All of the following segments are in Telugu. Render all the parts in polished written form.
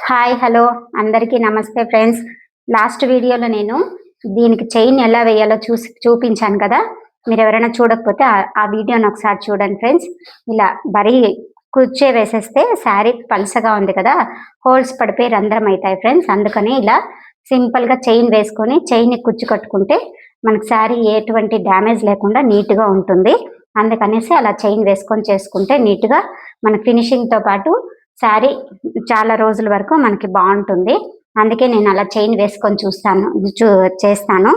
హాయ్ హలో అందరికీ నమస్తే ఫ్రెండ్స్. లాస్ట్ వీడియోలో నేను దీనికి చైన్ ఎలా వేయాలో చూపించాను కదా. మీరు ఎవరైనా చూడకపోతే ఆ వీడియోని ఒకసారి చూడండి ఫ్రెండ్స్. ఇలా బరీ కుర్చే వేసేస్తే శారీ పల్సగా ఉంది కదా, హోల్స్ పడిపోయి రంధ్రం అవుతాయి ఫ్రెండ్స్. అందుకని ఇలా సింపుల్గా చైన్ వేసుకొని చైన్ని కుచ్చు కట్టుకుంటే మనకు శారీ ఎటువంటి డ్యామేజ్ లేకుండా నీట్గా ఉంటుంది. అందుకనేసి అలా చైన్ వేసుకొని చేసుకుంటే నీట్గా మన ఫినిషింగ్తో పాటు శారీ చాలా రోజుల వరకు మనకి బాగుంటుంది. అందుకే నేను అలా చైన్ వేసుకొని చేస్తాను.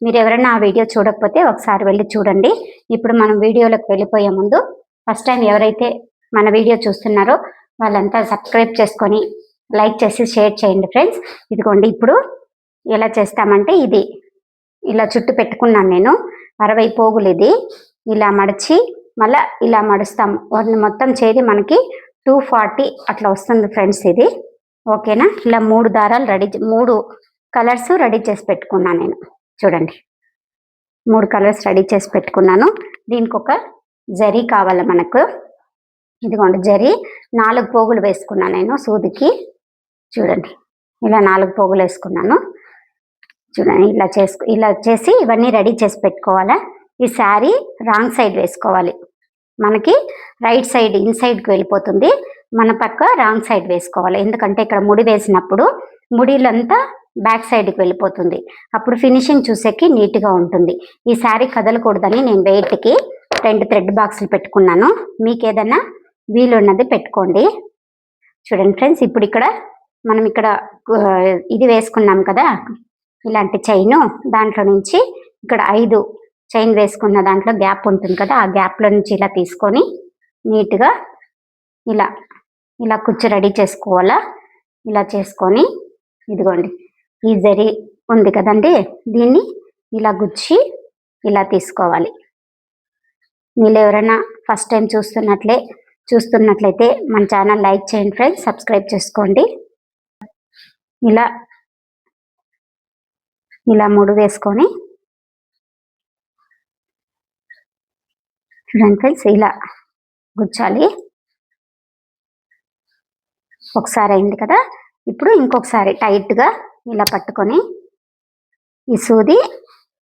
మీరు ఎవరైనా ఆ వీడియో చూడకపోతే ఒకసారి వెళ్ళి చూడండి. ఇప్పుడు మనం వీడియోలోకి వెళ్ళిపోయే ముందు ఫస్ట్ టైం ఎవరైతే మన వీడియో చూస్తున్నారో వాళ్ళంతా సబ్స్క్రైబ్ చేసుకొని లైక్ చేసి షేర్ చేయండి ఫ్రెండ్స్. ఇదిగోండి, ఇప్పుడు ఎలా చేస్తామంటే ఇది ఇలా చుట్టు పెట్టుకున్నాను నేను 60 పోగులు. ఇది ఇలా మడిచి మళ్ళీ ఇలా మడుస్తాం. వాటిని మొత్తం చేరి మనకి 240 అట్లా వస్తుంది ఫ్రెండ్స్. ఇది ఓకేనా? ఇలా 3 దారాలు 3 కలర్స్ రెడీ చేసి పెట్టుకున్నాను నేను. చూడండి, 3 కలర్స్ రెడీ చేసి పెట్టుకున్నాను. దీనికి ఒక జరీ కావాలి మనకు. ఇదిగోండి, జరీ 4 పోగులు వేసుకున్నాను నేను సూదికి. చూడండి, ఇలా 4 పోగులు వేసుకున్నాను. చూడండి, ఇలా చేసి ఇవన్నీ రెడీ చేసి పెట్టుకోవాలా. ఈ శారీ రాంగ్ సైడ్ వేసుకోవాలి. మనకి రైట్ సైడ్ ఇన్సైడ్కి వెళ్ళిపోతుంది, మన పక్క రాంగ్ సైడ్ వేసుకోవాలి. ఎందుకంటే ఇక్కడ ముడి వేసినప్పుడు ముడిలంతా బ్యాక్ సైడ్కి వెళ్ళిపోతుంది. అప్పుడు ఫినిషింగ్ చూసేకి నీట్గా ఉంటుంది. ఈ శారీ కదలకూడదని నేను వెయిట్కి 2 థ్రెడ్ బాక్సులు పెట్టుకున్నాను. మీకు ఏదైనా వీలున్నది పెట్టుకోండి. చూడండి ఫ్రెండ్స్, ఇప్పుడు మనం ఇక్కడ ఇది వేసుకున్నాం కదా, ఇలాంటి చైను. దాంట్లో నుంచి ఇక్కడ 5 చైన్ వేసుకున్న దాంట్లో గ్యాప్ ఉంటుంది కదా, ఆ గ్యాప్లో నుంచి ఇలా తీసుకొని నీట్గా ఇలా కుచ్చు రెడీ చేసుకోవాలా. ఇలా చేసుకొని ఇదిగోండి, ఈ జరీ ఉంది కదండి, దీన్ని ఇలా గుచ్చి ఇలా తీసుకోవాలి. మీరు ఎవరైనా ఫస్ట్ టైం చూస్తున్నట్లయితే మన ఛానల్ లైక్ చేయండి ఫ్రెండ్స్, సబ్స్క్రైబ్ చేసుకోండి. ఇలా ముడి వేసుకొని చూడండి ఫ్రెండ్స్, ఇలా గుచ్చాలి. ఒకసారి అయింది కదా, ఇప్పుడు ఇంకొకసారి టైట్గా ఇలా పట్టుకొని ఈ సూది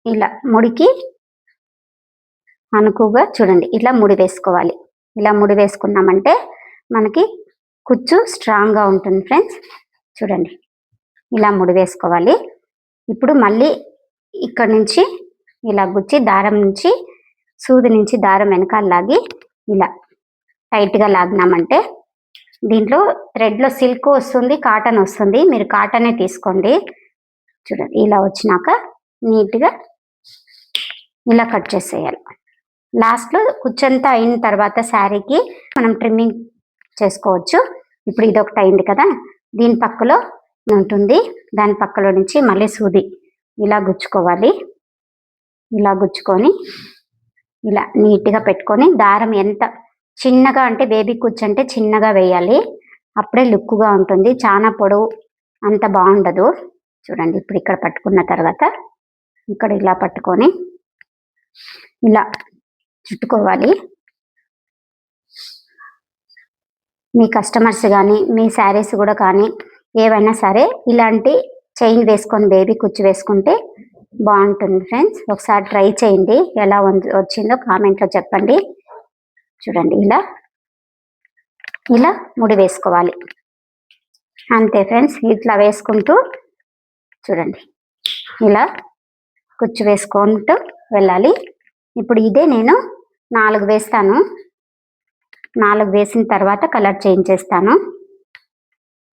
ఇలా ముడికి అనుకుగా చూడండి ఇలా ముడి వేసుకోవాలి. ఇలా ముడి వేసుకున్నామంటే మనకి కుచ్చు స్ట్రాంగ్గా ఉంటుంది ఫ్రెండ్స్. చూడండి, ఇలా ముడి వేసుకోవాలి. ఇప్పుడు మళ్ళీ ఇక్కడ నుంచి ఇలా గుచ్చి దారం నుంచి సూది నుంచి దారం వెనకాల లాగి ఇలా టైట్గా లాగినామంటే దీంట్లో థ్రెడ్లో సిల్క్ వస్తుంది, కాటన్ వస్తుంది. మీరు కాటనే తీసుకోండి. చూడండి, ఇలా వచ్చినాక నీట్గా ఇలా కట్ చేసేయాలి. లాస్ట్లో కుచ్చంతా అయిన తర్వాత శారీకి మనం ట్రిమ్మింగ్ చేసుకోవచ్చు. ఇప్పుడు ఇదొకటి అయింది కదా, దీని పక్కలో ఉంటుంది, దాని పక్కలో నుంచి మళ్ళీ సూది ఇలా గుచ్చుకోవాలి. ఇలా గుచ్చుకొని ఇలా నీట్గా పెట్టుకొని దారం ఎంత చిన్నగా అంటే బేబీ కుచ్చు అంటే చిన్నగా వేయాలి, అప్పుడే లుక్గా ఉంటుంది. చాలా పొడవు అంత బాగుండదు. చూడండి, ఇప్పుడు ఇక్కడ పట్టుకున్న తర్వాత ఇక్కడ ఇలా పట్టుకొని ఇలా చుట్టుకోవాలి. మీ కస్టమర్స్ కానీ మీ శారీస్ కూడా కానీ ఏవైనా సరే ఇలాంటి చైన్ వేసుకొని బేబీ కుచ్చు వేసుకుంటే బాగుంటుంది ఫ్రెండ్స్. ఒకసారి ట్రై చేయండి, ఎలా వచ్చిందో కామెంట్లో చెప్పండి. చూడండి, ఇలా ముడి వేసుకోవాలి. అంతే ఫ్రెండ్స్, ఇట్లా వేసుకుంటూ చూడండి ఇలా కుచ్చు వేసుకుంటూ వెళ్ళాలి. ఇప్పుడు ఇదే నేను 4 వేస్తాను. 4 వేసిన తర్వాత కలర్ చేంజ్ చేస్తాను.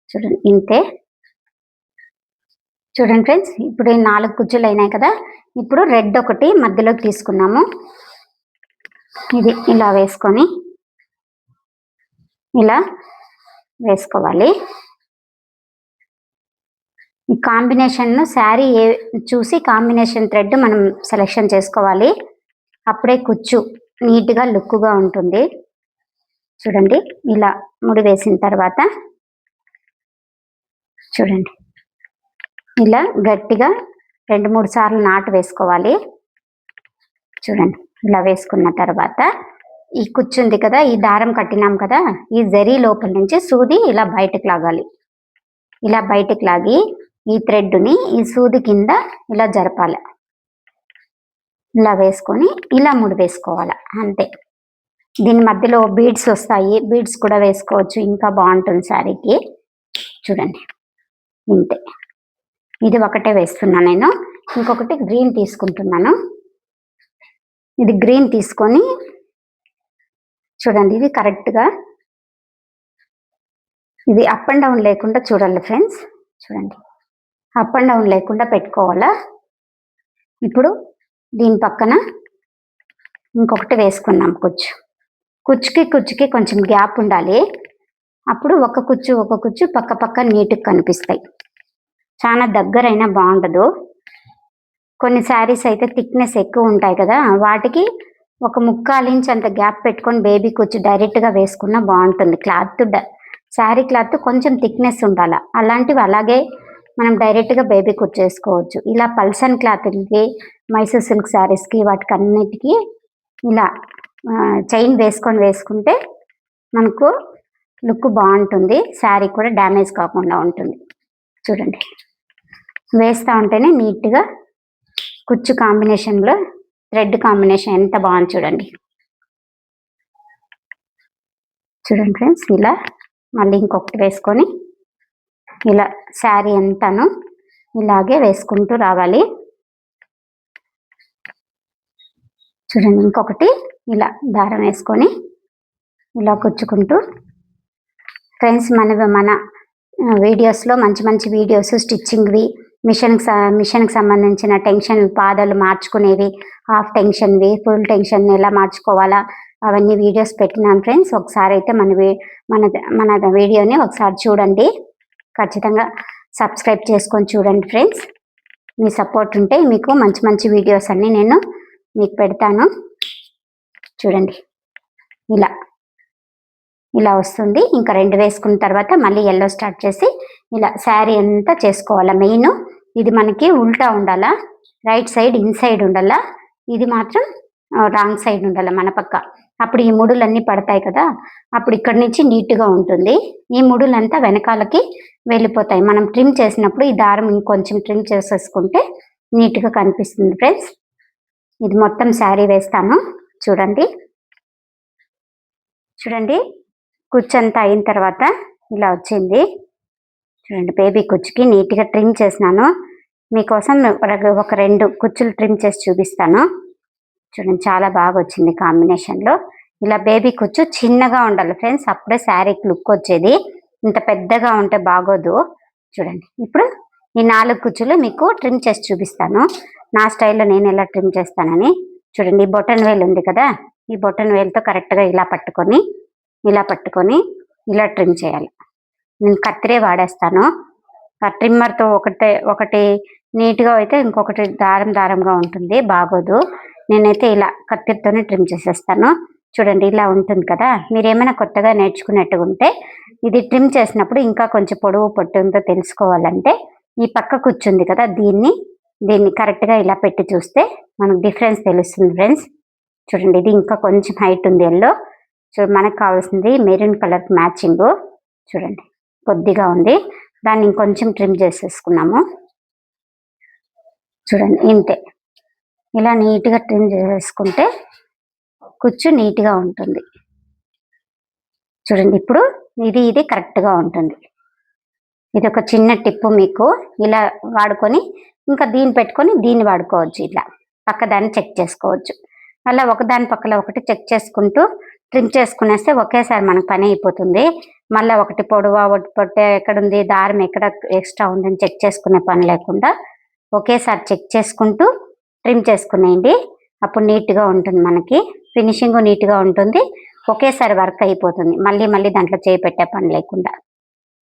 చూడండి, ఇంతే. చూడండి ఫ్రెండ్స్, ఇప్పుడు 4 కుచ్చులు అయినాయి కదా. ఇప్పుడు రెడ్ ఒకటి మధ్యలోకి తీసుకున్నాము. ఇది ఇలా వేసుకొని ఇలా వేసుకోవాలి. ఈ కాంబినేషన్ శారీ చూసి కాంబినేషన్ థ్రెడ్ మనం సెలెక్షన్ చేసుకోవాలి. అప్పుడే కుచ్చు నీట్గా లుక్గా ఉంటుంది. చూడండి, ఇలా ముడి వేసిన తర్వాత చూడండి ఇలా గట్టిగా 2-3 సార్లు నాటు వేసుకోవాలి. చూడండి, ఇలా వేసుకున్న తర్వాత ఈ కుచ్చు ఉంది కదా, ఈ దారం కట్టినాం కదా, ఈ జరీ లోపల నుంచి సూది ఇలా బయటకు లాగాలి. ఇలా బయటికి లాగి ఈ థ్రెడ్ని ఈ సూది కింద ఇలా జరపాలి. ఇలా వేసుకొని ఇలా ముడి వేసుకోవాలి అంతే. దీని మధ్యలో బీడ్స్ వస్తాయి, బీడ్స్ కూడా వేసుకోవచ్చు, ఇంకా బాగుంటుంది శారీకి. చూడండి ఇంతే. ఇది ఒకటే వేస్తున్నా నేను. ఇంకొకటి గ్రీన్ తీసుకుంటున్నాను. ఇది గ్రీన్ తీసుకొని చూడండి, ఇది కరెక్ట్గా ఇది అప్ అండ్ డౌన్ లేకుండా చూడాలి ఫ్రెండ్స్. చూడండి, అప్ అండ్ డౌన్ లేకుండా పెట్టుకోవాలా. ఇప్పుడు దీని పక్కన ఇంకొకటి వేసుకున్నాం కుచ్చుకి కొంచెం గ్యాప్ ఉండాలి. అప్పుడు ఒక కుచ్చు పక్క పక్క నీట్గా కనిపిస్తాయి. చాలా దగ్గరైనా బాగుండదు. కొన్ని శారీస్ అయితే థిక్నెస్ ఎక్కువ ఉంటాయి కదా, వాటికి ఒక 1/4 ఇంచ్ అంత గ్యాప్ పెట్టుకొని బేబీ కుచ్చు డైరెక్ట్గా వేసుకున్నా బాగుంటుంది. శారీ క్లాత్ కొంచెం థిక్నెస్ ఉండాలి. అలాంటివి అలాగే మనం డైరెక్ట్గా బేబీ కుచ్చు వేసుకోవచ్చు. ఇలా పల్సన్ క్లాత్కి, మైసూర్ సిల్క్ శారీస్కి, వాటికి అన్నిటికీ ఇలా చైన్ వేసుకుంటే మనకు లుక్ బాగుంటుంది. శారీ కూడా డ్యామేజ్ కాకుండా ఉంటుంది. చూడండి, వేస్తూ ఉంటేనే నీట్గా కుచ్చు కాంబినేషన్లో థ్రెడ్ కాంబినేషన్ ఎంత బాగుంది చూడండి. చూడండి ఫ్రెండ్స్, ఇలా మళ్ళీ ఇంకొకటి వేసుకొని ఇలా శారీ అంతాను ఇలాగే వేసుకుంటూ రావాలి. చూడండి, ఇంకొకటి ఇలా దారం వేసుకొని ఇలా కుచ్చుకుంటూ ఫ్రెండ్స్, మన వీడియోస్లో మంచి వీడియోస్ స్టిచ్చింగ్వి, మిషన్కి సంబంధించిన టెన్షన్ పాదాలు మార్చుకునేవి, హాఫ్ టెన్షన్వి, ఫుల్ టెన్షన్ ఎలా మార్చుకోవాలా అవన్నీ వీడియోస్ పెట్టినాను ఫ్రెండ్స్. ఒకసారి అయితే మన వీడియోని ఒకసారి చూడండి. ఖచ్చితంగా సబ్స్క్రైబ్ చేసుకొని చూడండి ఫ్రెండ్స్. మీ సపోర్ట్ ఉంటే మీకు మంచి వీడియోస్ అన్నీ నేను మీకు పెడతాను. చూడండి, ఇలా వస్తుంది. ఇంకా 2 వేసుకున్న తర్వాత మళ్ళీ ఎల్లో స్టార్ట్ చేసి ఇలా శారీ అంతా చేసుకోవాలా. మెయిన్ ఇది మనకి ఉల్టా ఉండాలా, రైట్ సైడ్ ఇన్సైడ్ ఉండాలా, ఇది మాత్రం రాంగ్ సైడ్ ఉండాలి మన పక్క. అప్పుడు ఈ ముడులన్నీ పడతాయి కదా, అప్పుడు ఇక్కడి నుంచి నీట్గా ఉంటుంది. ఈ ముడులంతా వెనకాలకి వెళ్ళిపోతాయి. మనం ట్రిమ్ చేసినప్పుడు ఈ దారం ఇంకొంచెం ట్రిమ్ చేసేసుకుంటే నీట్గా కనిపిస్తుంది ఫ్రెండ్స్. ఇది మొత్తం శారీ వేస్తాను. చూడండి, కుచ్చు అంతా అయిన తర్వాత ఇలా వచ్చింది. చూడండి, బేబీ కుచ్చుకి నీట్గా ట్రిమ్ చేసినాను. మీకోసం ఒక 2 కుచ్చులు ట్రిమ్ చేసి చూపిస్తాను. చూడండి, చాలా బాగా వచ్చింది కాంబినేషన్లో. ఇలా బేబీ కుచ్చు చిన్నగా ఉండాలి ఫ్రెండ్స్, అప్పుడే శారీకి లుక్ వచ్చేది. ఇంత పెద్దగా ఉంటే బాగోదు. చూడండి, ఇప్పుడు ఈ 4 కుచ్చులు మీకు ట్రిమ్ చేసి చూపిస్తాను నా స్టైల్లో నేను ఎలా ట్రిమ్ చేస్తానని. చూడండి, ఈ బొటన్ వేలు ఉంది కదా, ఈ బొటన్ వేలుతో కరెక్ట్గా ఇలా పట్టుకొని ఇలా ట్రిమ్ చేయాలి. నేను కత్తిరే వాడేస్తాను. ఆ ట్రిమ్మర్తో ఒకటి నీట్గా అయితే ఇంకొకటి దారంగా ఉంటుంది, బాగోదు. నేనైతే ఇలా కత్తిరితోనే ట్రిమ్ చేసేస్తాను. చూడండి, ఇలా ఉంటుంది కదా. మీరు ఏమైనా కొత్తగా నేర్చుకున్నట్టుగా ఉంటే ఇది ట్రిమ్ చేసినప్పుడు ఇంకా కొంచెం పొడవు పొట్టుందో తెలుసుకోవాలంటే ఈ పక్క కూర్చుంది కదా, దీన్ని కరెక్ట్గా ఇలా పెట్టి చూస్తే మనకు డిఫరెన్స్ తెలుస్తుంది ఫ్రెండ్స్. చూడండి, ఇది ఇంకా కొంచెం హైట్ ఉంది ఎల్లో. మనకు కావాల్సింది మెరూన్ కలర్ మ్యాచింగ్. చూడండి, కొద్దిగా ఉంది, దాన్ని ఇంకొంచెం ట్రిమ్ చేసేసుకున్నాము. చూడండి, ఇంతే. ఇలా నీట్గా ట్రిమ్ చేసుకుంటే కుచ్చు నీట్గా ఉంటుంది. చూడండి, ఇప్పుడు ఇది కరెక్ట్గా ఉంటుంది. ఇది ఒక చిన్న టిప్పు మీకు. ఇలా వాడుకొని ఇంకా దీన్ని పెట్టుకొని దీన్ని వాడుకోవచ్చు. ఇట్లా పక్కదాన్ని చెక్ చేసుకోవచ్చు. అలా ఒకదాని పక్కన ఒకటి చెక్ చేసుకుంటూ ట్రిమ్ చేసుకునేస్తే ఒకేసారి మనకు పని అయిపోతుంది. మళ్ళీ ఒకటి పొడవా ఒకటి పొట్టే ఎక్కడుంది, దారం ఎక్కడ ఎక్స్ట్రా ఉందని చెక్ చేసుకునే పని లేకుండా ఒకేసారి చెక్ చేసుకుంటూ ట్రిమ్ చేసుకునేయండి. అప్పుడు నీట్గా ఉంటుంది, మనకి ఫినిషింగ్ నీట్గా ఉంటుంది. ఒకేసారి వర్క్ అయిపోతుంది, మళ్ళీ దాంట్లో చేయి పెట్టే పని లేకుండా.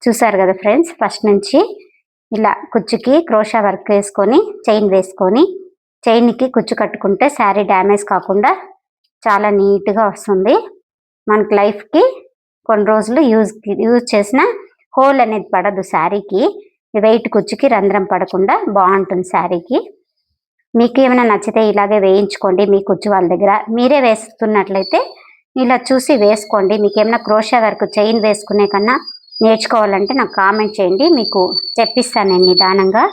చూసారు కదా ఫ్రెండ్స్, ఫస్ట్ నుంచి ఇలా కుచ్చుకి క్రోషా వర్క్ వేసుకొని చైన్ వేసుకొని చైన్కి కుచ్చు కట్టుకుంటే శారీ డ్యామేజ్ కాకుండా చాలా నీట్గా వస్తుంది. మనకి లైఫ్కి కొన్ని రోజులు యూజ్ చేసిన హోల్ అనేది పడదు శారీకి. వెయిట్ కుచ్చుకి రంధ్రం పడకుండా బాగుంటుంది శారీకి. మీకు ఏమైనా నచ్చితే ఇలాగే వేయించుకోండి. మీ కుచ్చు వాళ్ళ దగ్గర మీరే వేస్తున్నట్లయితే ఇలా చూసి వేసుకోండి. మీకు ఏమైనా క్రోషా వర్క్ చైన్ వేసుకునే కన్నా నేర్చుకోవాలంటే నాకు కామెంట్ చేయండి, మీకు చెప్పిస్తాను నేను నిదానంగా.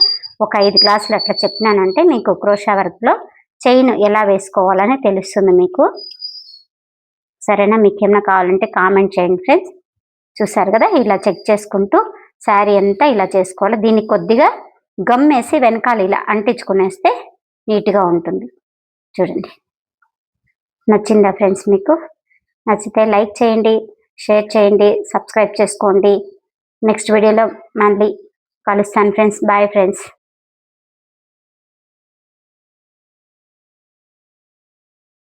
ఒక 5 క్లాసులు అట్లా చెప్పినానంటే మీకు క్రోషా వర్క్లో చైన్ ఎలా వేసుకోవాలని తెలుస్తుంది మీకు. సరేనా? మీకు ఏమైనా కావాలంటే కామెంట్ చేయండి ఫ్రెండ్స్. చూసారు కదా, ఇలా చెక్ చేసుకుంటూ శారీ అంతా ఇలా చేసుకోవాలి. దీనికి కొద్దిగా గమ్ వేసి వెనకాల ఇలా అంటించుకునేస్తే నీట్గా ఉంటుంది. చూడండి, నచ్చిందా ఫ్రెండ్స్? మీకు నచ్చితే లైక్ చేయండి, షేర్ చేయండి, సబ్స్క్రైబ్ చేసుకోండి. నెక్స్ట్ వీడియోలో మళ్ళీ కలుస్తాను ఫ్రెండ్స్. Bye friends.